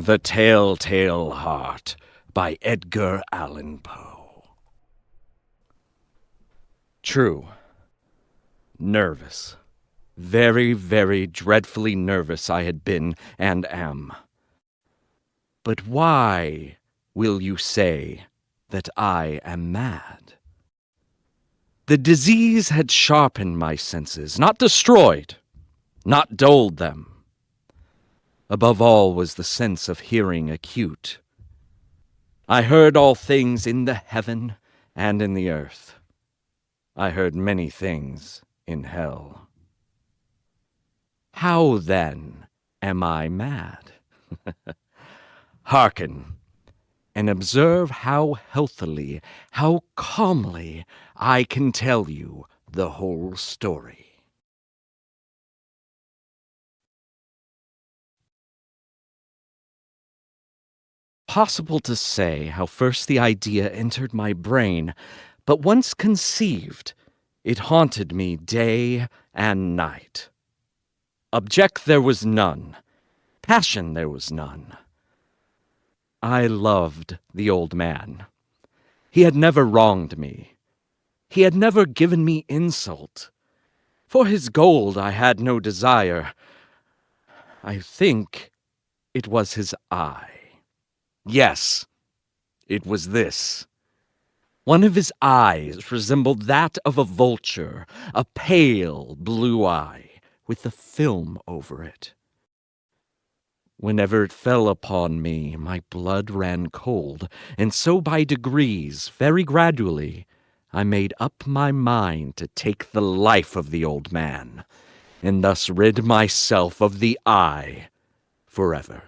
The Telltale Heart by Edgar Allan Poe. True. Nervous. Very, very dreadfully nervous I had been and am. But why, will you say, that I am mad? The disease had sharpened my senses, not destroyed, not dulled them. Above all was the sense of hearing acute. I heard all things in the heaven and in the earth. I heard many things in hell. How, then, am I mad? Hearken, and observe how healthily, how calmly I can tell you the whole story. Possible to say how first the idea entered my brain, but once conceived, it haunted me day and night. Object there was none. Passion there was none. I loved the old man. He had never wronged me. He had never given me insult. For his gold I had no desire. I think it was his eye. Yes, it was this. One of his eyes resembled that of a vulture, a pale blue eye, with a film over it. Whenever it fell upon me, my blood ran cold, and so by degrees, very gradually, I made up my mind to take the life of the old man, and thus rid myself of the eye forever.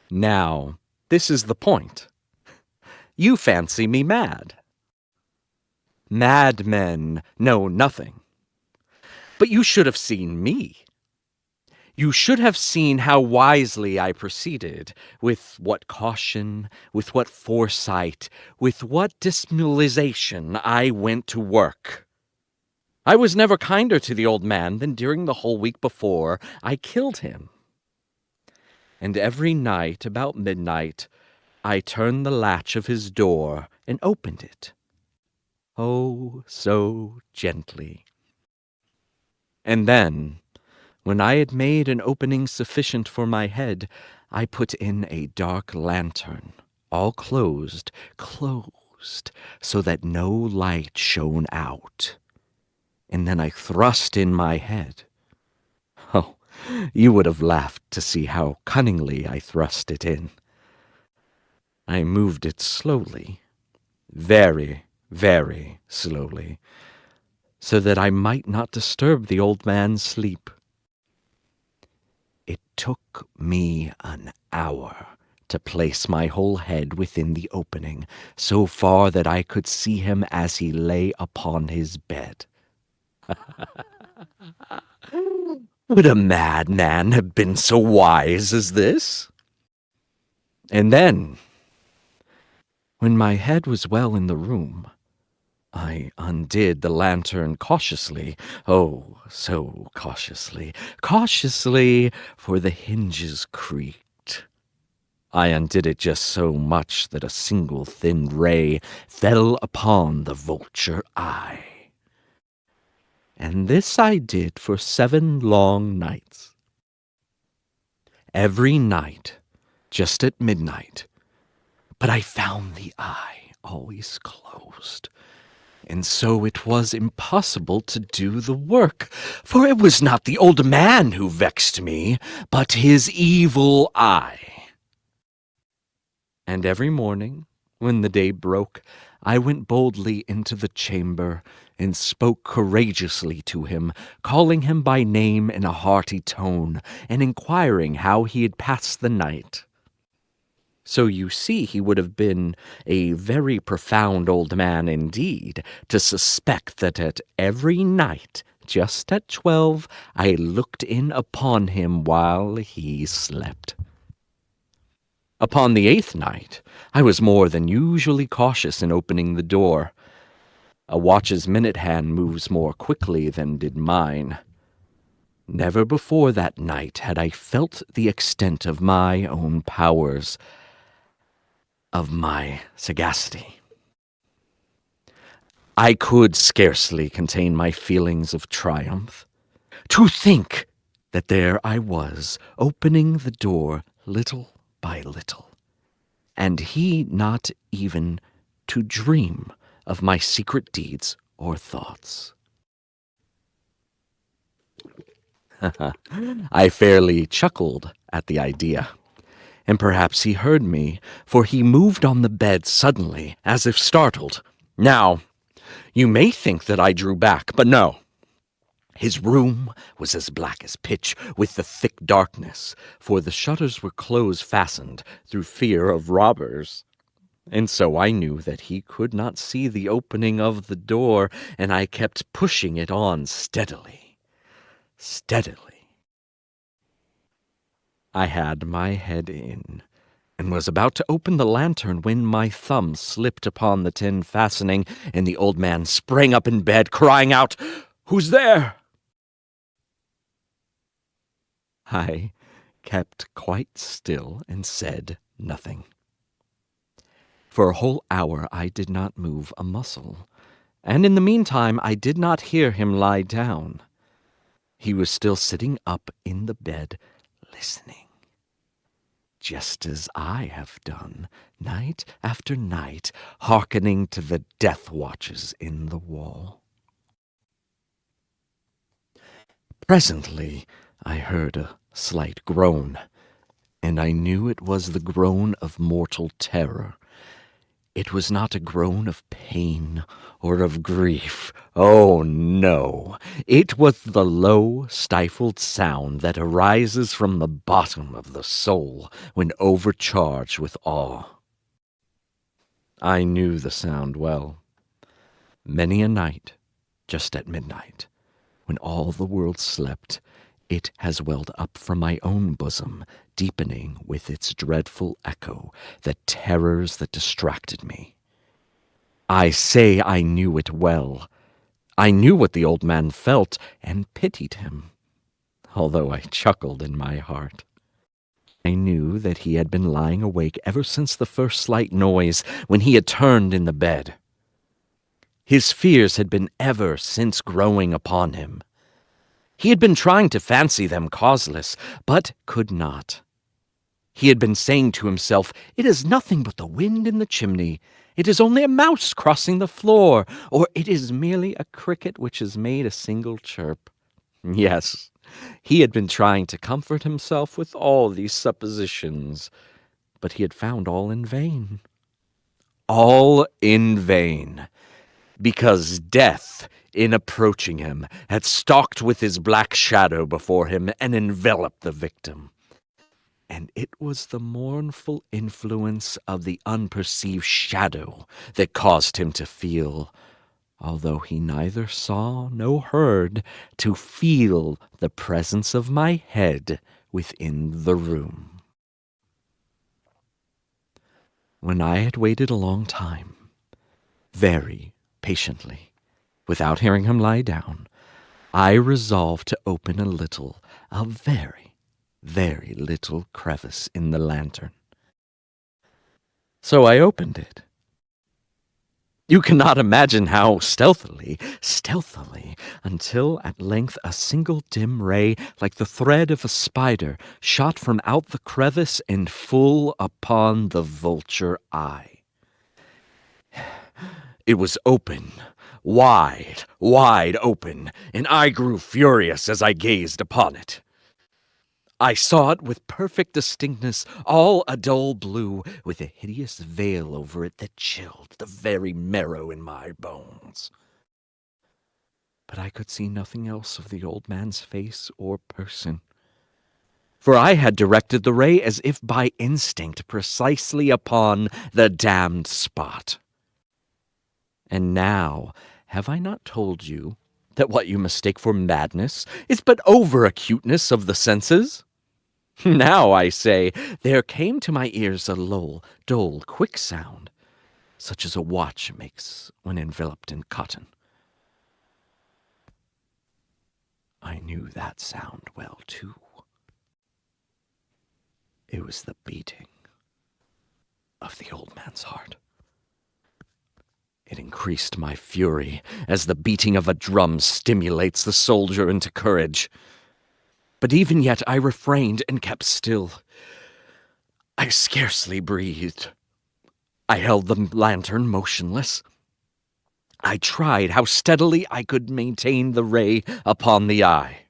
Now, this is the point. You fancy me mad. Madmen know nothing. But you should have seen me. You should have seen how wisely I proceeded, with what caution, with what foresight, with what dissimulation I went to work. I was never kinder to the old man than during the whole week before I killed him. And every night, about midnight, I turned the latch of his door and opened it. Oh, so gently. And then, when I had made an opening sufficient for my head, I put in a dark lantern, all closed, so that no light shone out. And then I thrust in my head. Oh, you would have laughed to see how cunningly I thrust it in. I moved it slowly, very, very slowly, so that I might not disturb the old man's sleep. It took me an hour to place my whole head within the opening, so far that I could see him as he lay upon his bed. Would a madman have been so wise as this? And then, when my head was well in the room, I undid the lantern cautiously, oh, so cautiously, for the hinges creaked. I undid it just so much that a single thin ray fell upon the vulture eye. And this I did for 7 long nights. Every night, just at midnight, but I found the eye always closed. And so it was impossible to do the work, for it was not the old man who vexed me, but his evil eye. And every morning, when the day broke, I went boldly into the chamber and spoke courageously to him, calling him by name in a hearty tone, and inquiring how he had passed the night. So you see he would have been a very profound old man indeed, to suspect that at every night, just at 12, I looked in upon him while he slept. Upon the 8th night, I was more than usually cautious in opening the door. A watch's minute hand moves more quickly than did mine. Never before that night had I felt the extent of my own powers, of my sagacity. I could scarcely contain my feelings of triumph. To think that there I was, opening the door little by little, and he not even to dream of my secret deeds or thoughts. I fairly chuckled at the idea, and perhaps he heard me, for he moved on the bed suddenly, as if startled. Now, you may think that I drew back, but no. His room was as black as pitch with the thick darkness, for the shutters were close-fastened through fear of robbers. And so I knew that he could not see the opening of the door, and I kept pushing it on steadily, steadily. I had my head in, and was about to open the lantern when my thumb slipped upon the tin fastening, and the old man sprang up in bed, crying out, "Who's there?" I kept quite still and said nothing. For a whole hour I did not move a muscle, and in the meantime I did not hear him lie down. He was still sitting up in the bed, listening, just as I have done, night after night, hearkening to the death watches in the wall. Presently I heard a slight groan, and I knew it was the groan of mortal terror. It was not a groan of pain or of grief. Oh, no. It was the low, stifled sound that arises from the bottom of the soul when overcharged with awe. I knew the sound well. Many a night, just at midnight, when all the world slept, it has welled up from my own bosom, deepening with its dreadful echo the terrors that distracted me. I say I knew it well. I knew what the old man felt, and pitied him, although I chuckled in my heart. I knew that he had been lying awake ever since the first slight noise, when he had turned in the bed. His fears had been ever since growing upon him. He had been trying to fancy them causeless, but could not. He had been saying to himself, "It is nothing but the wind in the chimney. It is only a mouse crossing the floor, or it is merely a cricket which has made a single chirp." Yes, he had been trying to comfort himself with all these suppositions, but he had found all in vain. All in vain, because death, in approaching him, had stalked with his black shadow before him and enveloped the victim. And it was the mournful influence of the unperceived shadow that caused him to feel, although he neither saw nor heard, to feel the presence of my head within the room. When I had waited a long time, very patiently, without hearing him lie down, I resolved to open a very, very little crevice in the lantern. So I opened it. You cannot imagine how stealthily, until at length a single dim ray, like the thread of a spider, shot from out the crevice and full upon the vulture eye. It was open, wide, wide open, and I grew furious as I gazed upon it. I saw it with perfect distinctness, all a dull blue, with a hideous veil over it that chilled the very marrow in my bones. But I could see nothing else of the old man's face or person, for I had directed the ray as if by instinct precisely upon the damned spot. And now, have I not told you that what you mistake for madness is but over-acuteness of the senses? Now, I say, there came to my ears a low, dull, quick sound, such as a watch makes when enveloped in cotton. I knew that sound well, too. It was the beating of the old man's heart. It increased my fury, as the beating of a drum stimulates the soldier into courage. But even yet I refrained and kept still. I scarcely breathed. I held the lantern motionless. I tried how steadily I could maintain the ray upon the eye.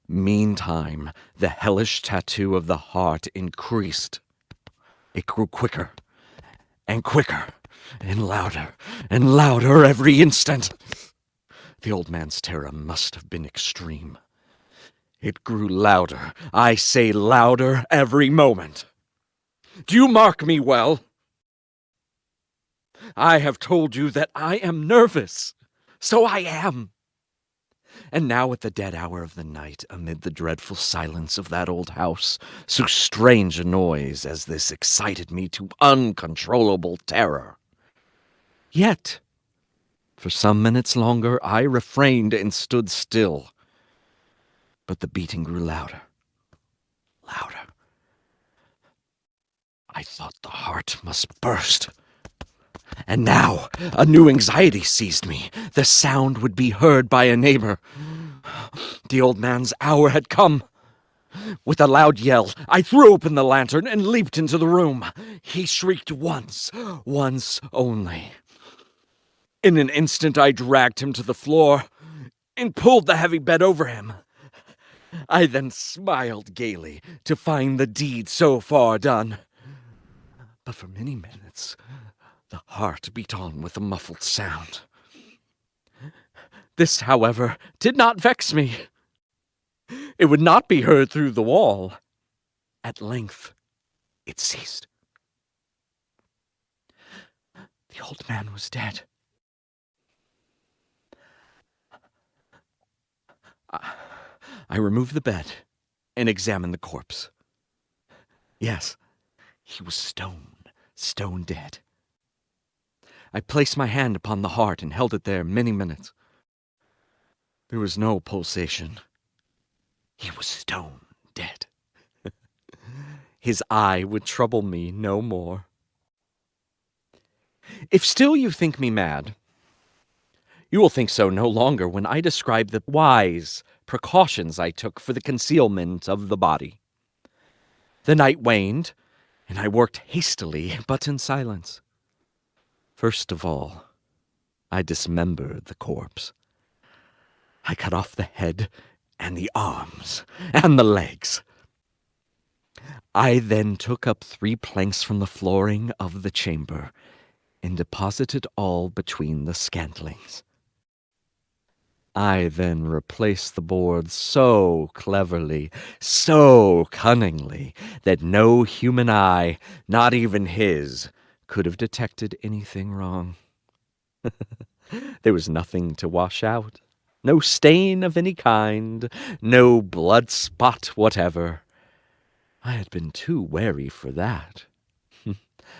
Meantime, the hellish tattoo of the heart increased. It grew quicker and quicker and louder every instant. The old man's terror must have been extreme. It grew louder, I say louder, every moment. Do you mark me well? I have told you that I am nervous. So I am. And now at the dead hour of the night, amid the dreadful silence of that old house, so strange a noise as this excited me to uncontrollable terror. Yet, for some minutes longer, I refrained and stood still. But the beating grew louder. I thought the heart must burst. And now a new anxiety seized me. The sound would be heard by a neighbor. The old man's hour had come. With a loud yell, I threw open the lantern and leaped into the room. He shrieked once only. In an instant, I dragged him to the floor and pulled the heavy bed over him. I then smiled gaily to find the deed so far done. But for many minutes, the heart beat on with a muffled sound. This, however, did not vex me. It would not be heard through the wall. At length, it ceased. The old man was dead. I removed the bed and examined the corpse. Yes, he was stone dead. I placed my hand upon the heart and held it there many minutes. There was no pulsation. He was stone dead. His eye would trouble me no more. If still you think me mad, you will think so no longer when I describe the wise precautions I took for the concealment of the body. The night waned, and I worked hastily, but in silence. First of all, I dismembered the corpse. I cut off the head and the arms and the legs. I then took up 3 planks from the flooring of the chamber and deposited all between the scantlings. I then replaced the boards so cleverly, so cunningly, that no human eye, not even his, could have detected anything wrong. There was nothing to wash out, no stain of any kind, no blood spot whatever. I had been too wary for that.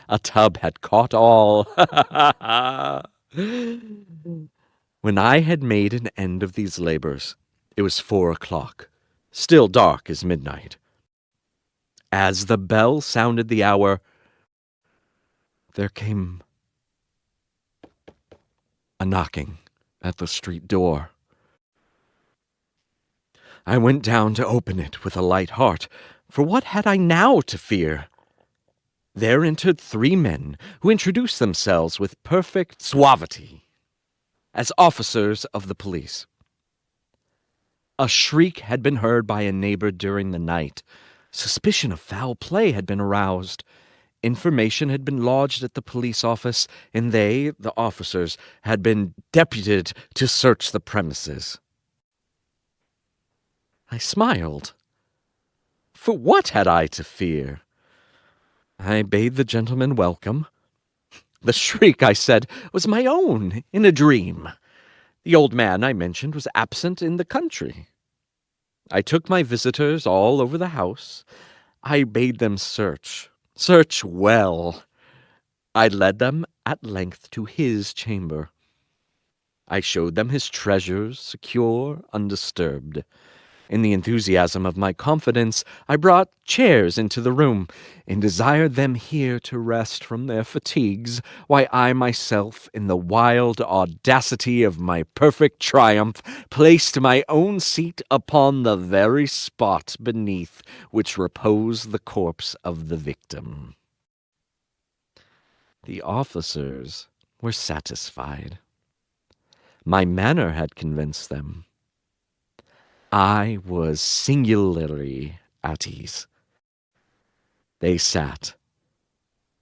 A tub had caught all. When I had made an end of these labors, it was 4 o'clock, still dark as midnight. As the bell sounded the hour, there came a knocking at the street door. I went down to open it with a light heart, for what had I now to fear? There entered 3 men who introduced themselves with perfect suavity as officers of the police. A shriek had been heard by a neighbor during the night. Suspicion of foul play had been aroused. Information had been lodged at the police office, and they, the officers, had been deputed to search the premises. I smiled. For what had I to fear? I bade the gentleman welcome. The shriek, I said, was my own, in a dream. The old man I mentioned was absent in the country. I took my visitors all over the house. I bade them search well. I led them at length to his chamber. I showed them his treasures, secure, undisturbed. In the enthusiasm of my confidence, I brought chairs into the room, and desired them here to rest from their fatigues, while I myself, in the wild audacity of my perfect triumph, placed my own seat upon the very spot beneath which reposed the corpse of the victim. The officers were satisfied. My manner had convinced them. I was singularly at ease. They sat,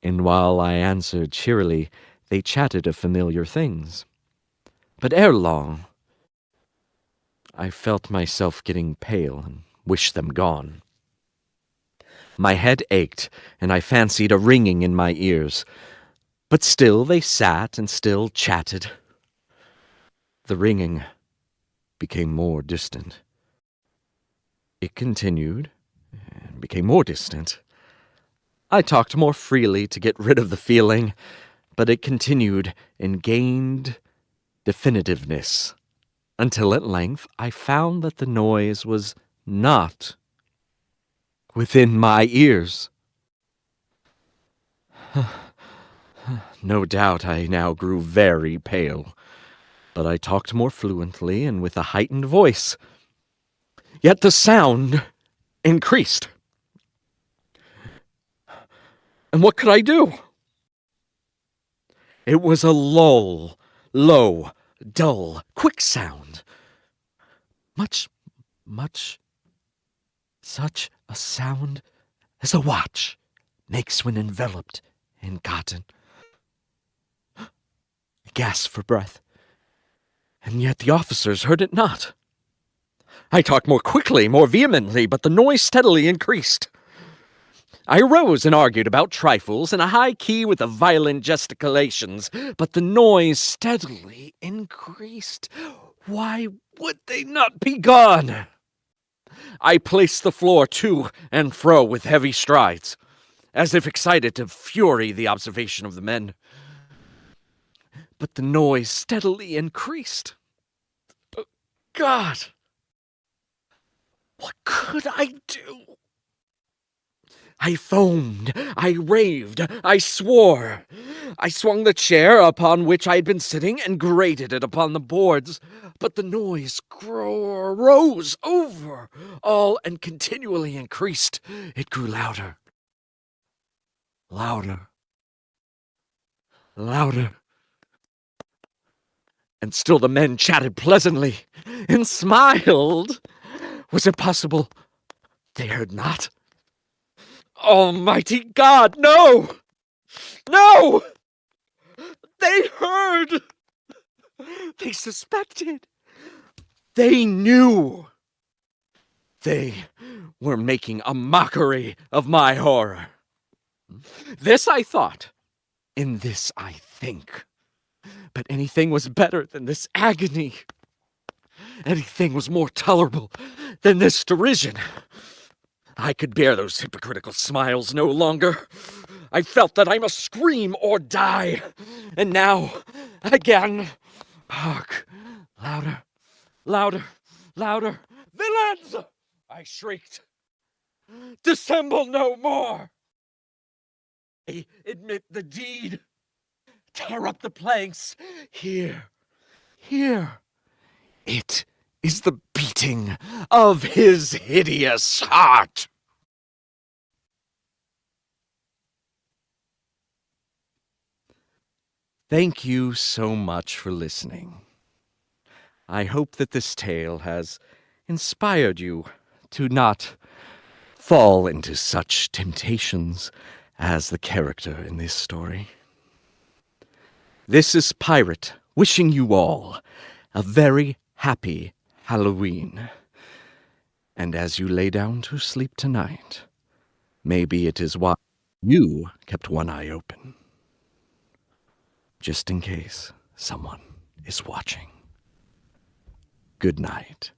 and while I answered cheerily, they chatted of familiar things. But ere long, I felt myself getting pale and wished them gone. My head ached, and I fancied a ringing in my ears. But still they sat and still chatted. The ringing became more distant. It continued and became more distant. I talked more freely to get rid of the feeling, but it continued and gained definitiveness, until at length I found that the noise was not within my ears. No doubt I now grew very pale, but I talked more fluently and with a heightened voice. Yet the sound increased. And what could I do? It was a low, dull, quick sound. Much such a sound as a watch makes when enveloped in cotton. I gasped for breath, and yet the officers heard it not. I talked more quickly, more vehemently, but the noise steadily increased. I arose and argued about trifles in a high key with the violent gesticulations, but the noise steadily increased. Why would they not be gone? I paced the floor to and fro with heavy strides, as if excited to fury the observation of the men. But the noise steadily increased. God! What could I do? I foamed, I raved, I swore. I swung the chair upon which I had been sitting and grated it upon the boards, but the noise rose over all and continually increased. It grew louder, louder, louder. And still the men chatted pleasantly and smiled. Was it possible they heard not? Almighty God, no! No! They heard! They suspected! They knew! They were making a mockery of my horror. This I thought. In this I think. But anything was better than this agony. Anything was more tolerable than this derision. I could bear those hypocritical smiles no longer. I felt that I must scream or die. And now, again, hark, louder, louder, louder. Villains! I shrieked. Dissemble no more. I admit the deed. Tear up the planks. Here. It is the beating of his hideous heart. Thank you so much for listening. I hope that this tale has inspired you to not fall into such temptations as the character in this story. This is Pirate wishing you all a very happy Halloween. And as you lay down to sleep tonight, maybe it is why you kept one eye open, just in case someone is watching. Good night.